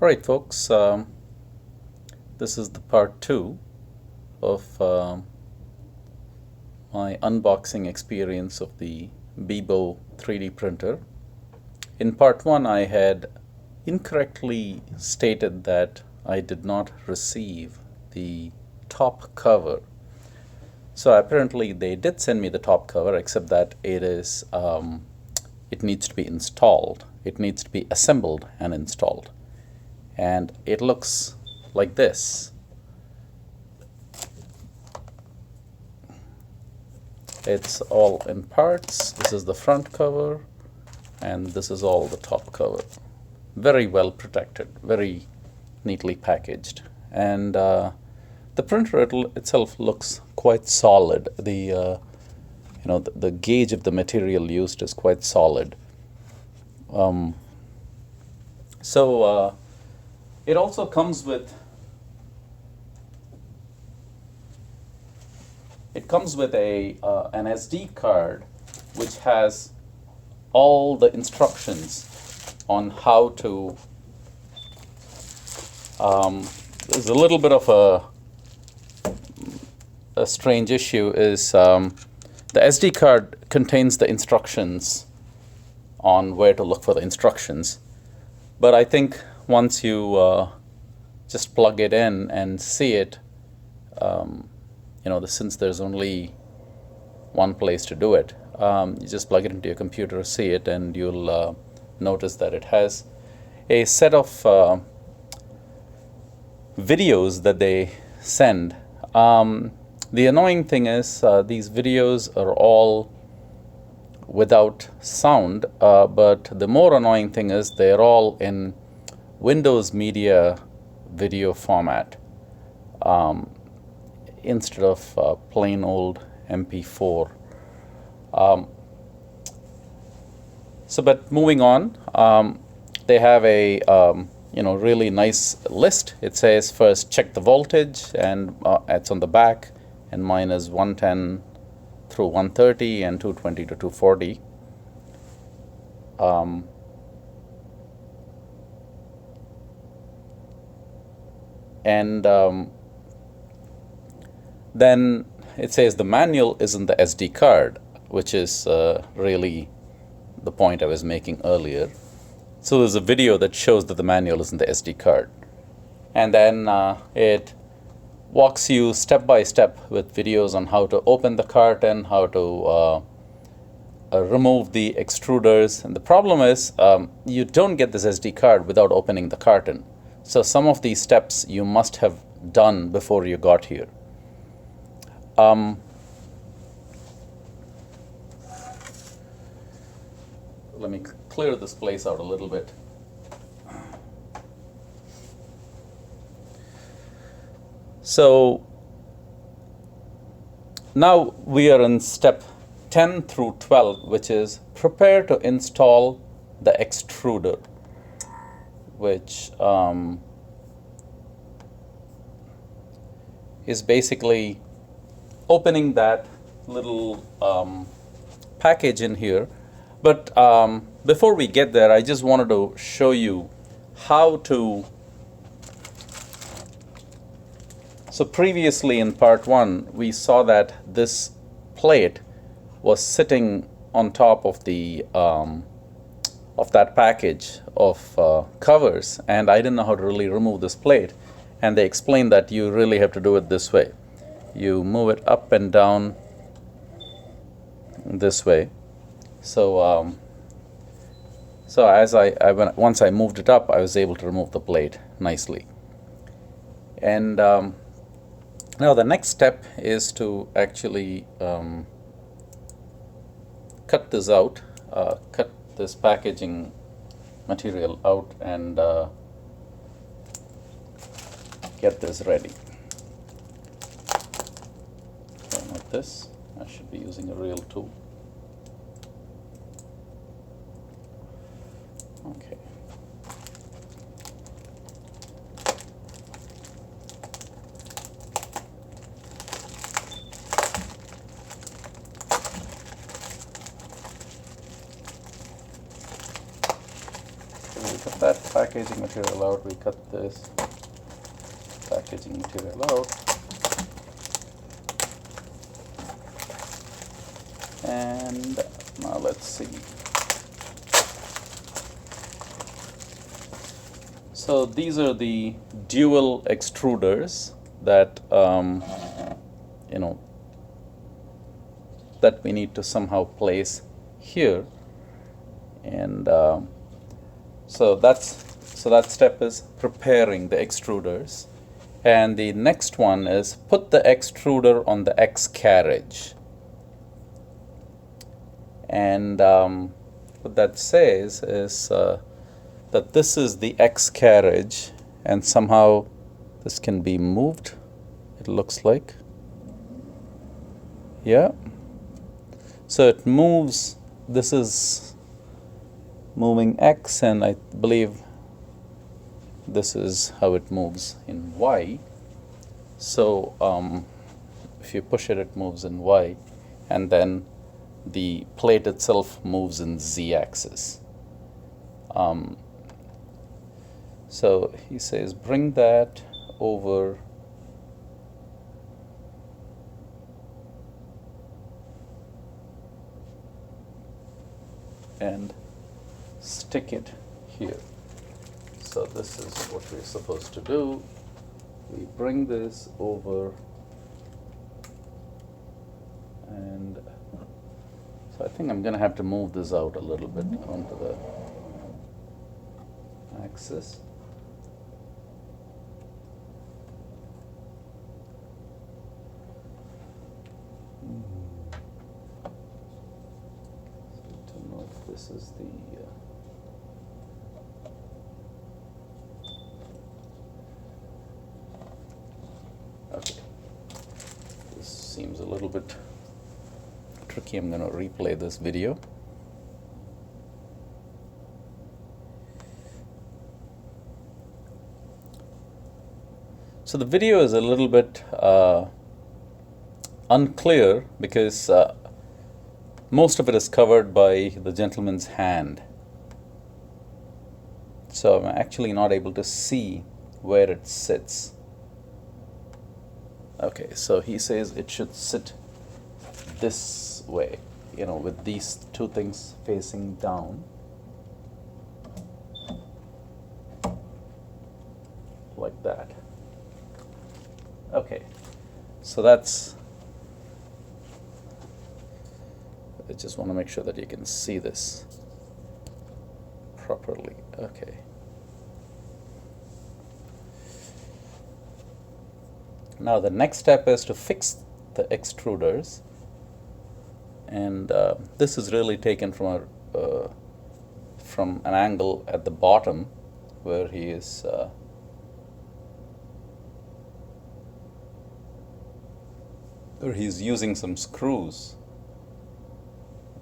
All right, folks, this is the part 2 of my unboxing experience of the BIBO 3D printer. In part 1, I had incorrectly stated that I did not receive the top cover. So apparently they did send me the top cover, except that it needs to be installed. It needs to be assembled and installed. And it looks like this. It's all in parts. This is the front cover, and this is all the top cover. Very well protected, very neatly packaged. And the printer itself looks quite solid. The gauge of the material used is quite solid. It also comes with an SD card which has all the instructions on how to. There's a little bit of a strange issue is the SD card contains the instructions on where to look for the instructions, but I think once you just plug it in and see it, since there's only one place to do it, you just plug it into your computer, see it, and you'll notice that it has a set of videos that they send. The annoying thing is these videos are all without sound, but the more annoying thing is they're all in Windows Media video format instead of plain old MP4. But moving on, they have a really nice list. It says first check the voltage, and it's on the back, and mine is 110 through 130 and 220 to 240. Then it says the manual is in the SD card, which is really the point I was making earlier. So there's a video that shows that the manual is in the SD card. And then it walks you step by step with videos on how to open the carton, how to remove the extruders. And the problem is you don't get this SD card without opening the carton. So some of these steps you must have done before you got here. Let me clear this place out a little bit. So now we are in step 10 through 12, which is prepare to install the extruder, which is basically opening that little package in here. But before we get there, I just wanted to show you how to. So previously in part 1, we saw that this plate was sitting on top of the of that package of covers, and I didn't know how to really remove this plate. And they explained that you really have to do it this way. You move it up and down this way. So once I moved it up, I was able to remove the plate nicely. And now the next step is to actually cut this out, cut this packaging material out, and get this ready. Like this. I should be using a real tool. Okay. So we got that package packaging material out. We cut this packaging material out. And now let's see. So these are the dual extruders that that we need to somehow place here, and so that step is preparing the extruders, and the next one is put the extruder on the X carriage. And what that says is that this is the X carriage, and somehow this can be moved, it looks like. Yeah. So it moves, this is moving X, and I believe this is how it moves in Y. So if you push it, it moves in Y, and then the plate itself moves in Z-axis. So he says bring that over and stick it here. So this is what we're supposed to do. We bring this over, and so I think I'm going to have to move this out a little bit onto the axis. So I don't know if this is the okay. This seems a little bit tricky. I'm going to replay this video. So the video is a little bit unclear because most of it is covered by the gentleman's hand. So I'm actually not able to see where it sits. Okay, so he says it should sit this way, with these two things facing down. Like that. Okay, so that's, I just want to make sure that you can see this properly. Okay. Now the next step is to fix the extruders, and this is really taken from an angle at the bottom where he is where he's using some screws,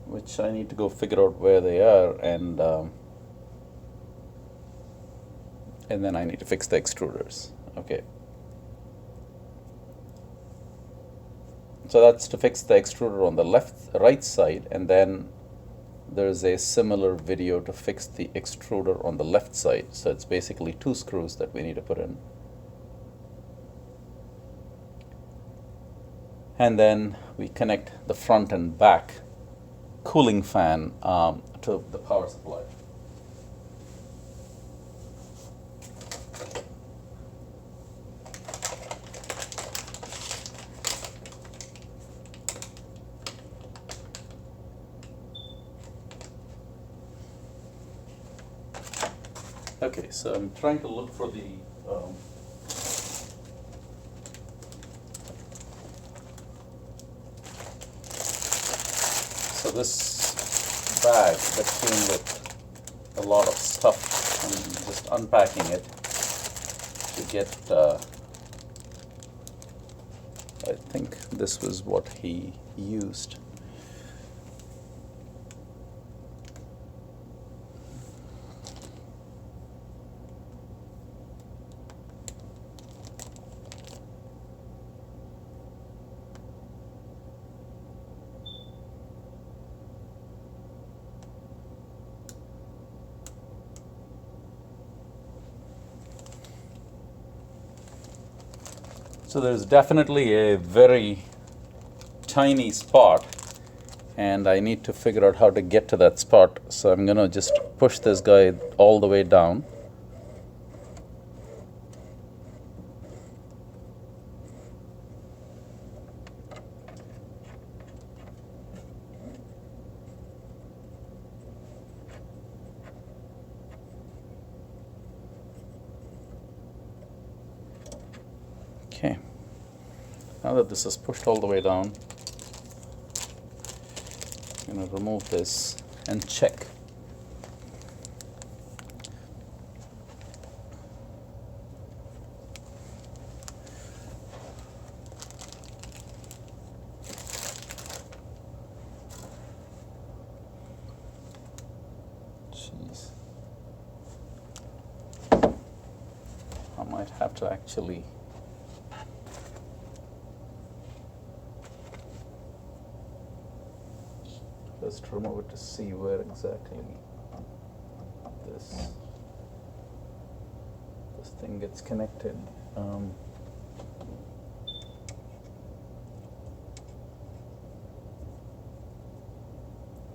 which I need to go figure out where they are, and then I need to fix the extruders. Okay. So that's to fix the extruder on the right side, and then there's a similar video to fix the extruder on the left side. So it's basically two screws that we need to put in. And then we connect the front and back cooling fan to the power supply. Okay, so I'm trying to look for the so this bag that came with a lot of stuff, I'm just unpacking it to get I think this was what he used. So there's definitely a very tiny spot, and I need to figure out how to get to that spot. So I'm gonna just push this guy all the way down. Okay, now that this is pushed all the way down, I'm going to remove this and check. Jeez. I might have to actually just remove it to see where exactly this thing gets connected. I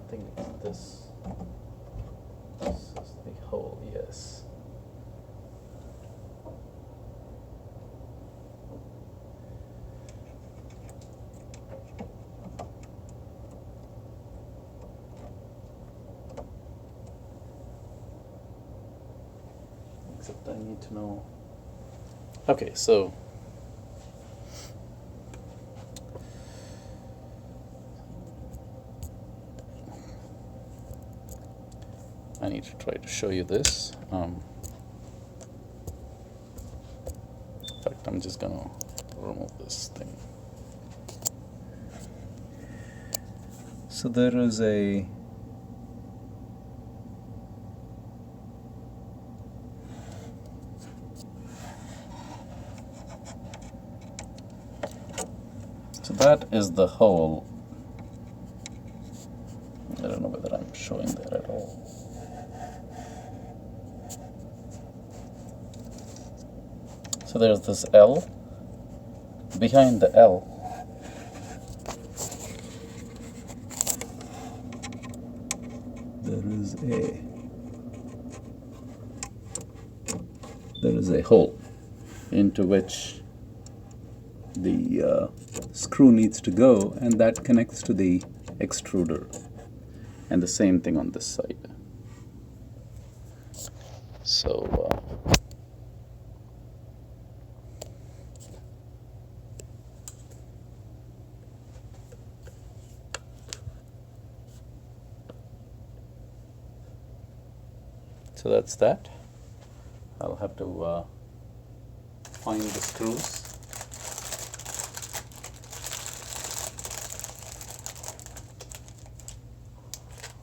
think it's this. This is the hole, yes. Except I need to know. Okay, so I need to try to show you this. In fact, I'm just gonna remove this thing. So there is a that is the hole. I don't know whether I'm showing that at all. So there's this L. Behind the L, there is a hole into which the screw needs to go, and that connects to the extruder, and the same thing on this side. So so that's that. I'll have to find the screws.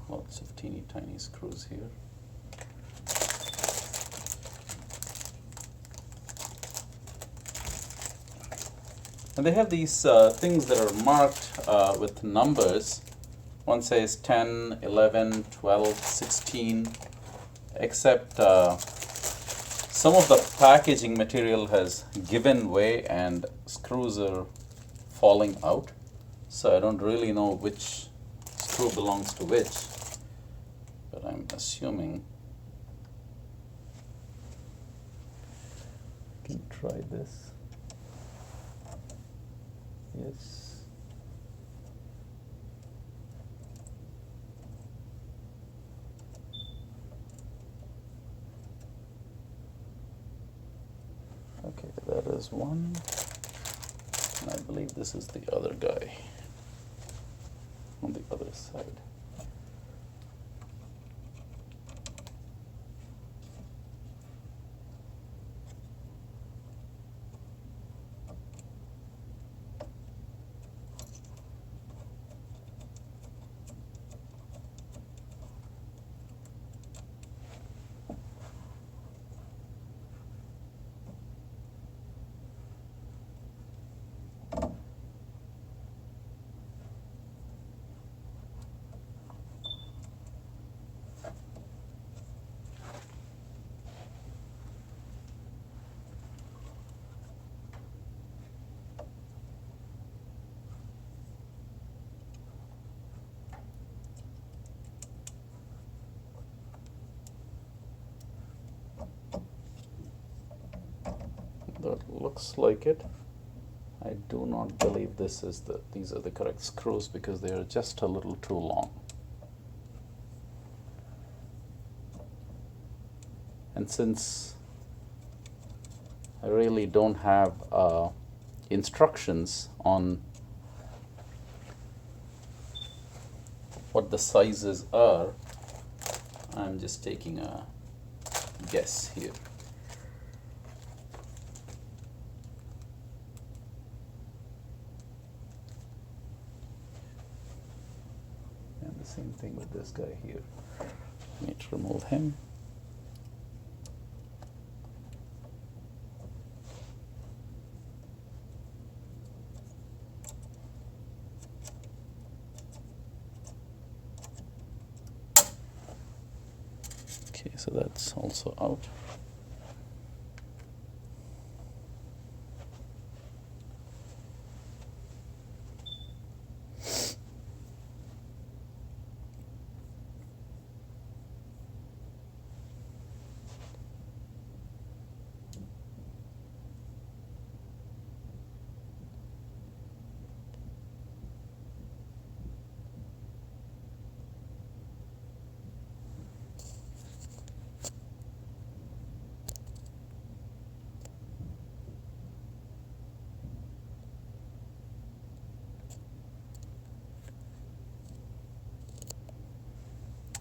Lots of teeny tiny screws here. And they have these things that are marked with numbers. One says 10, 11, 12, 16, except some of the packaging material has given way and screws are falling out. So I don't really know which screw belongs to which, but I'm assuming. I can try this. Yes. Okay, that is one. And I believe this is the other guy on the other side. That looks like it. I do not believe these are the correct screws because they are just a little too long. And since I really don't have instructions on what the sizes are, I'm just taking a guess here. And the same thing with this guy here. Let me remove him. Okay, so that's also out.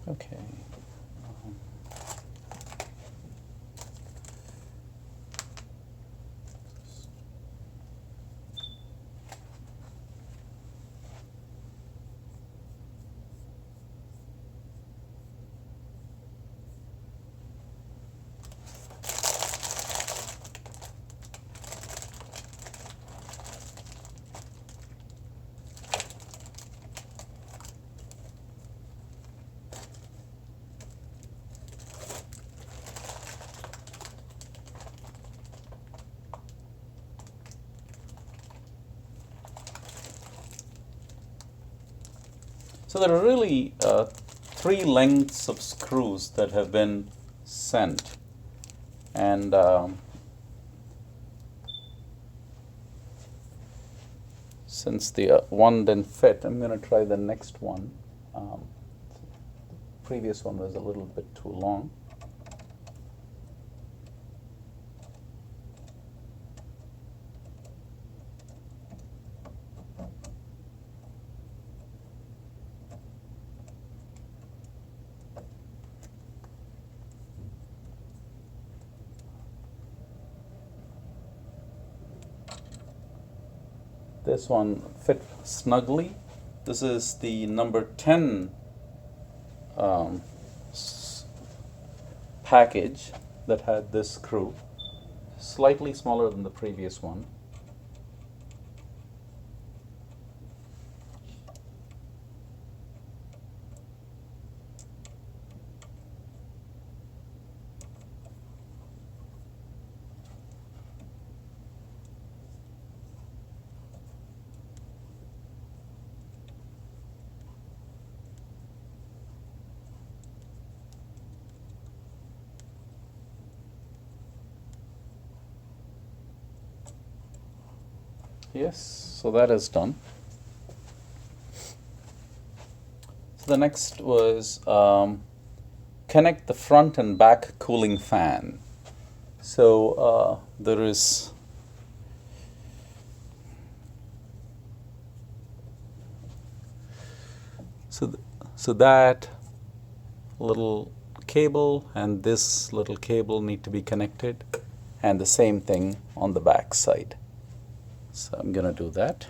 Okay. So there are really three lengths of screws that have been sent, and since the one didn't fit, I'm going to try the next one. The previous one was a little bit too long. This one fit snugly. This is the number 10 package that had this screw, slightly smaller than the previous one. Yes, so that is done. So the next was connect the front and back cooling fan. So there is so that little cable and this little cable need to be connected, and the same thing on the back side. So I'm going to do that.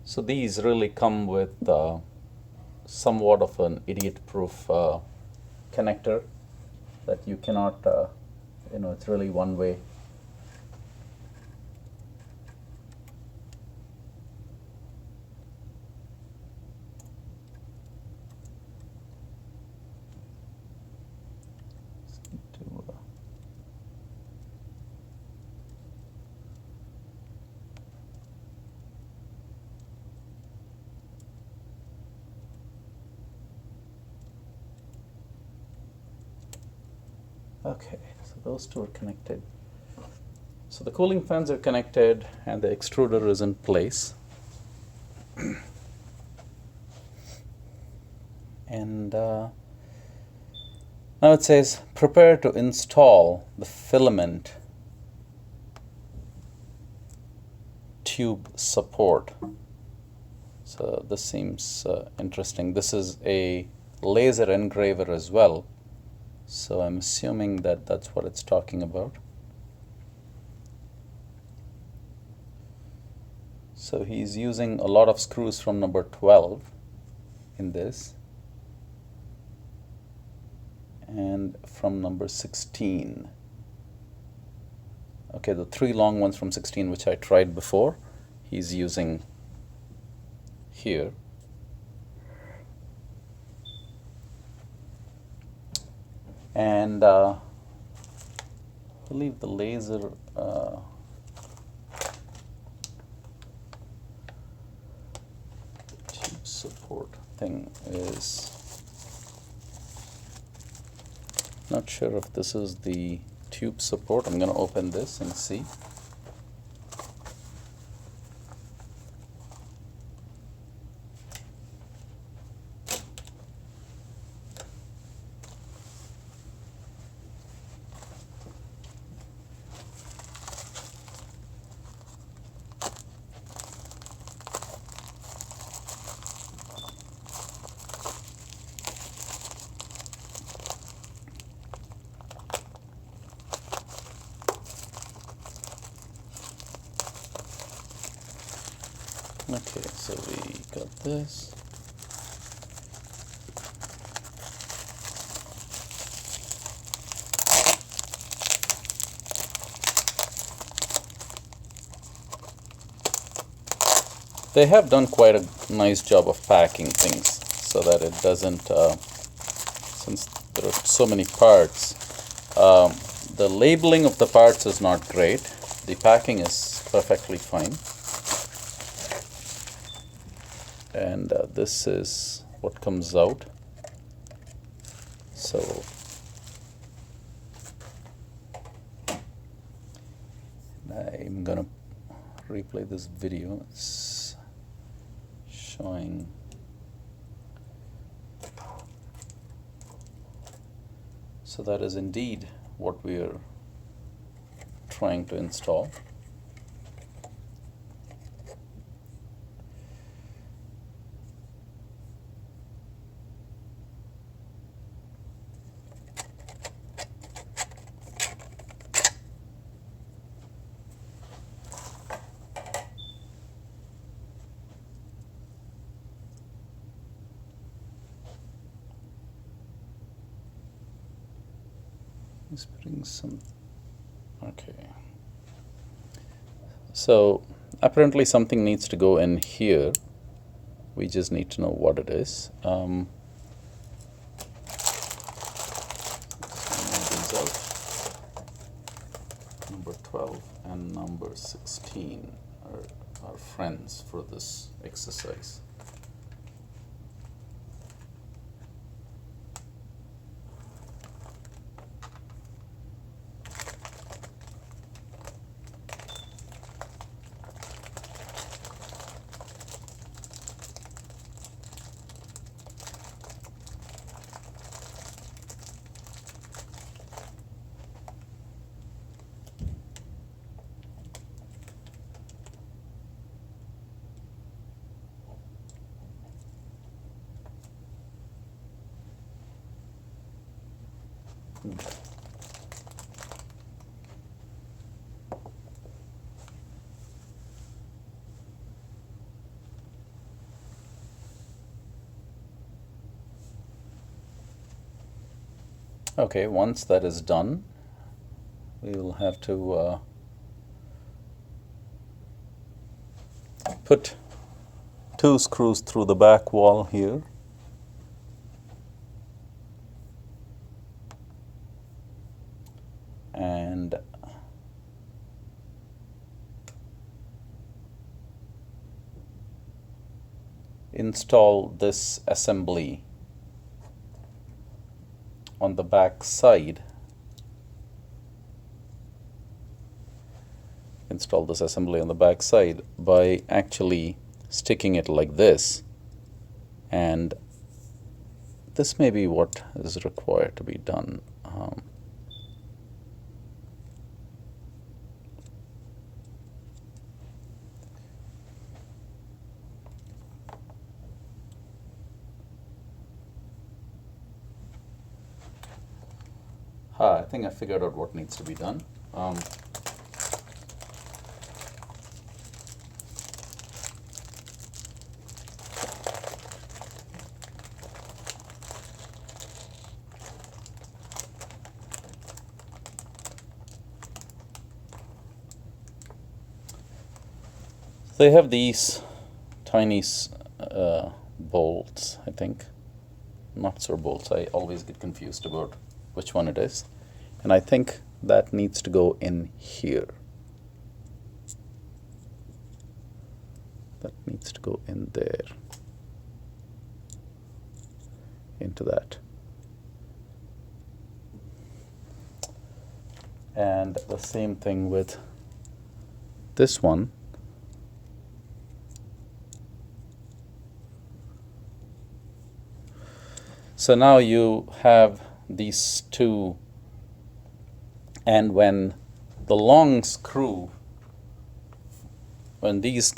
So these really come with somewhat of an idiot-proof connector that you cannot, it's really one way. Okay, so those two are connected. So the cooling fans are connected and the extruder is in place. And now it says prepare to install the filament tube support. So this seems interesting. This is a laser engraver as well. So I'm assuming that that's what it's talking about. So he's using a lot of screws from number 12 in this, and from number 16. Okay, the 3 long ones from 16, which I tried before, he's using here. And I believe the laser tube support thing is, not sure if this is the tube support. I'm going to open this and see. Okay, so we got this. They have done quite a nice job of packing things so that it doesn't, since there are so many parts, the labeling of the parts is not great. The packing is perfectly fine. And this is what comes out. So I'm gonna replay this video. It's showing so that is indeed what we are trying to install. Let's bring some. Okay. So apparently something needs to go in here. We just need to know what it is. These out. Number 12 and number 16 are friends for this exercise. Okay, once that is done, we will have to put 2 screws through the back wall here. And install this assembly on the back side install this assembly on the back side by actually sticking it like this, and this may be what is required to be done. I think I figured out what needs to be done. They have these tiny bolts, I think. Nuts or bolts. I always get confused about which one it is. And I think that needs to go in here. That needs to go in there. Into that. And the same thing with this one. So now you have these two, and when the long screw, when these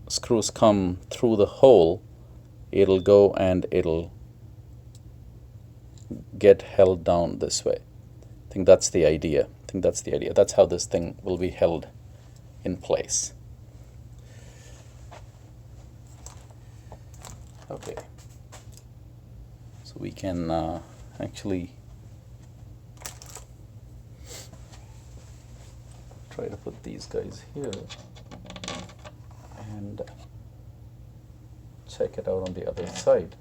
screws come through the hole, it'll go and it'll get held down this way. I think that's the idea. That's how this thing will be held in place. Okay. So we can actually try to put these guys here and check it out on the other side.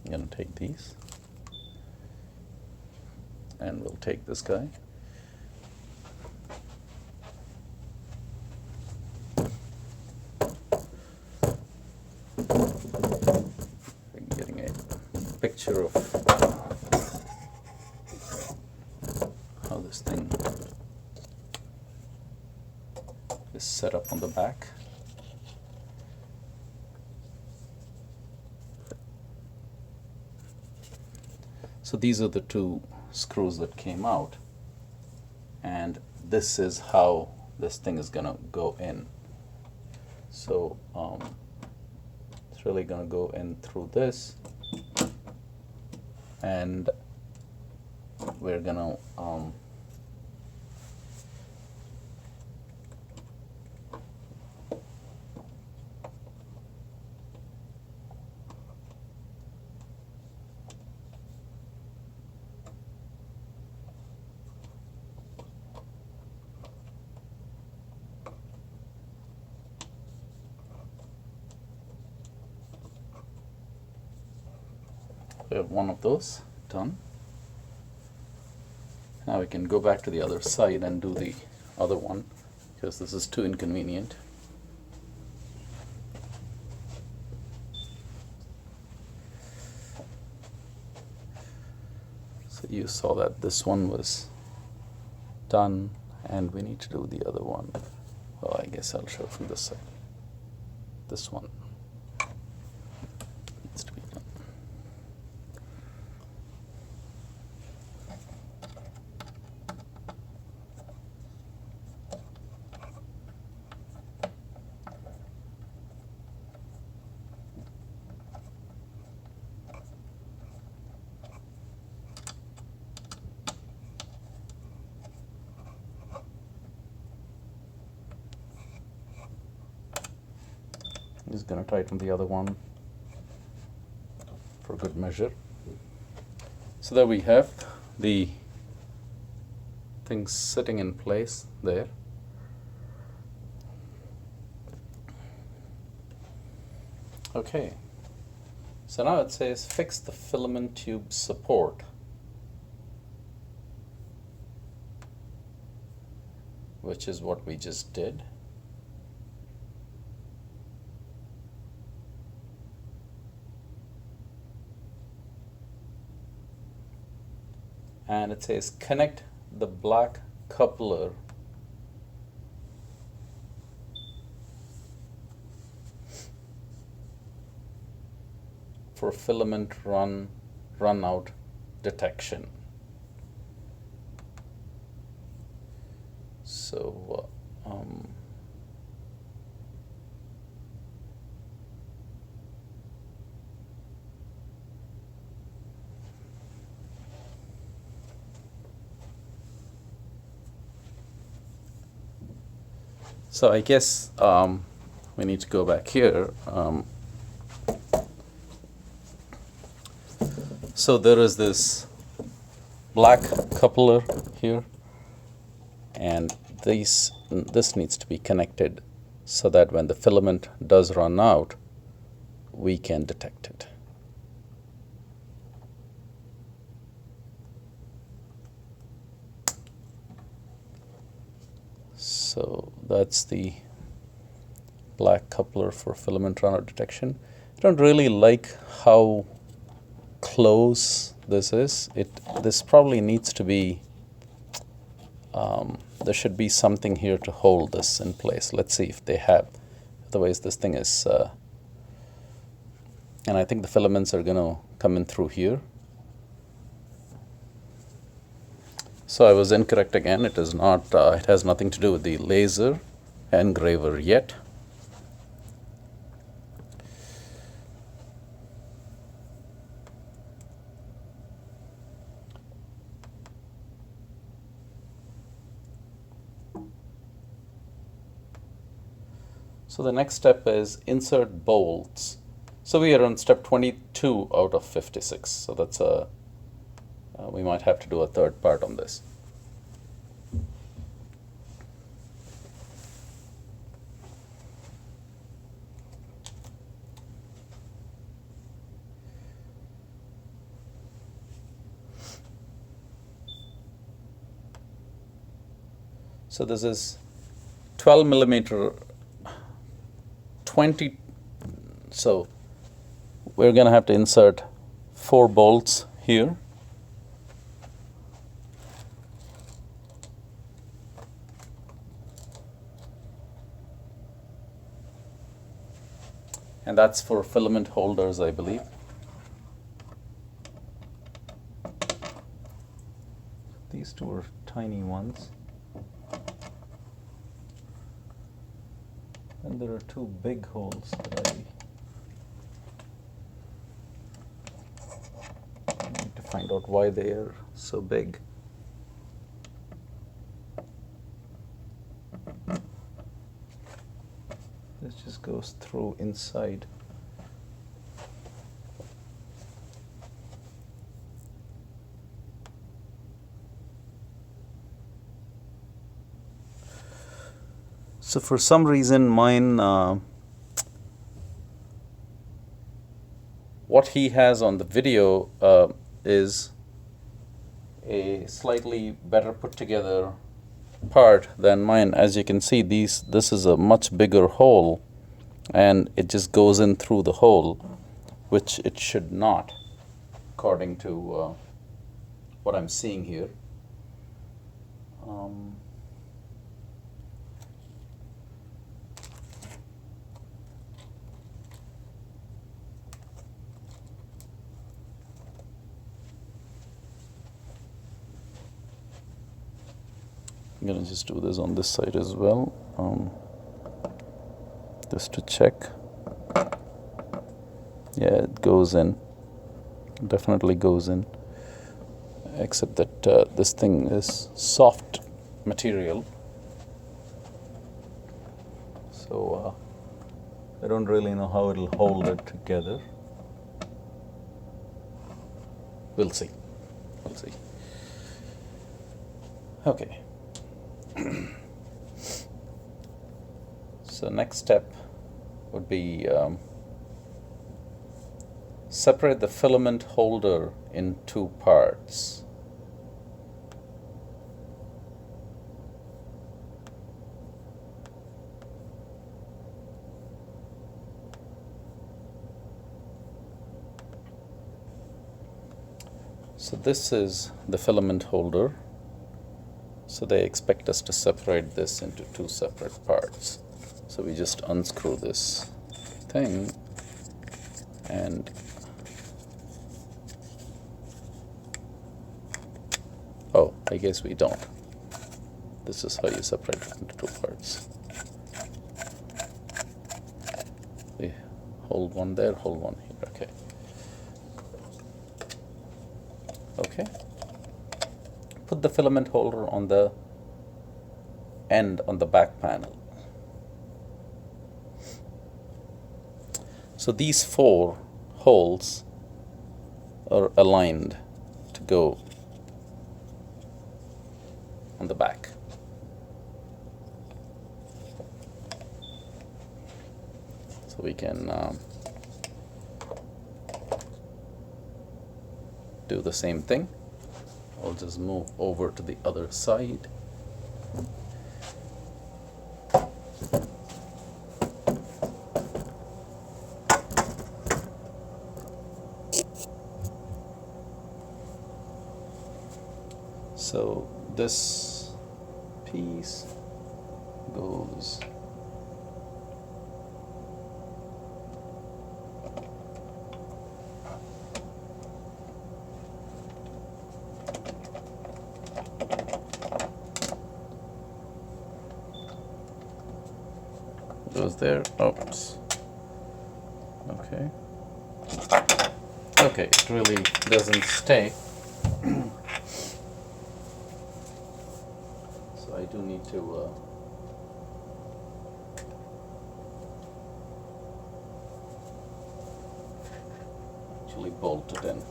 I'm going to take these, and we'll take this guy. I'm getting a picture of how this thing is set up on the back. So these are the two screws that came out, and this is how this thing is gonna go in. So it's really gonna go in through this, and we're gonna we have one of those done. Now we can go back to the other side and do the other one, because this is too inconvenient. So you saw that this one was done, and we need to do the other one. Well, I guess I'll show from this side. This one needs to be done. Just going to tighten the other one for good measure. So there we have the things sitting in place there. Okay, so now it says fix the filament tube support. Which is what we just did. and it says connect the black coupler for filament run out detection. So so I guess we need to go back here. So there is this black coupler here, and this needs to be connected so that when the filament does run out, we can detect it. So that's the black coupler for filament runout detection. I don't really like how close this is. This probably needs to be, there should be something here to hold this in place. Let's see if they have. Otherwise this thing is, and I think the filaments are going to come in through here. So I was incorrect again. It is not, it has nothing to do with the laser engraver yet. So the next step is insert bolts. So we are on step 22 out of 56. So that's a, we might have to do a third part on this. So this is 12 millimeter 20, so we're going to have to insert 4 bolts here. And that's for filament holders, I believe. These two are tiny ones. And there are 2 big holes that I need to find out why they are so big. This just goes through inside. So for some reason mine, what he has on the video is a slightly better put together part than mine. As you can see, this is a much bigger hole, and it just goes in through the hole, which it should not, according to what I'm seeing here. I'm going to just do this on this side as well, just to check. Yeah, it goes in, definitely goes in, except that this thing is soft material, so I don't really know how it'll hold it together. We'll see. We'll see. Okay. So next step would be separate the filament holder in 2 parts. So this is the filament holder. So they expect us to separate this into two separate parts. So we just unscrew this thing and oh, I guess we don't. This is how you separate it into two parts. We hold one there, hold one here. Okay. Okay. Put the filament holder on the end on the back panel. So these four holes are aligned to go on the back. So we can do the same thing. I'll just move over to the other side. So this piece goes there. Oops. Okay. Okay, it really doesn't stay. So I do need to actually bolt it in.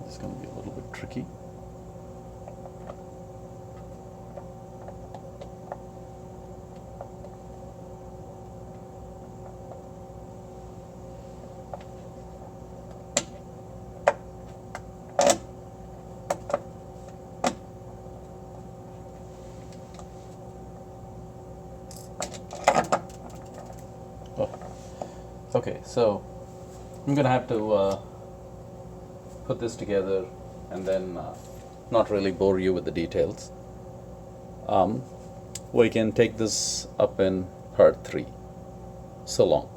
It's going to be a little bit tricky. Oh. Okay, so I'm going to have to put this together and then not really bore you with the details. We can take this up in part 3. So long.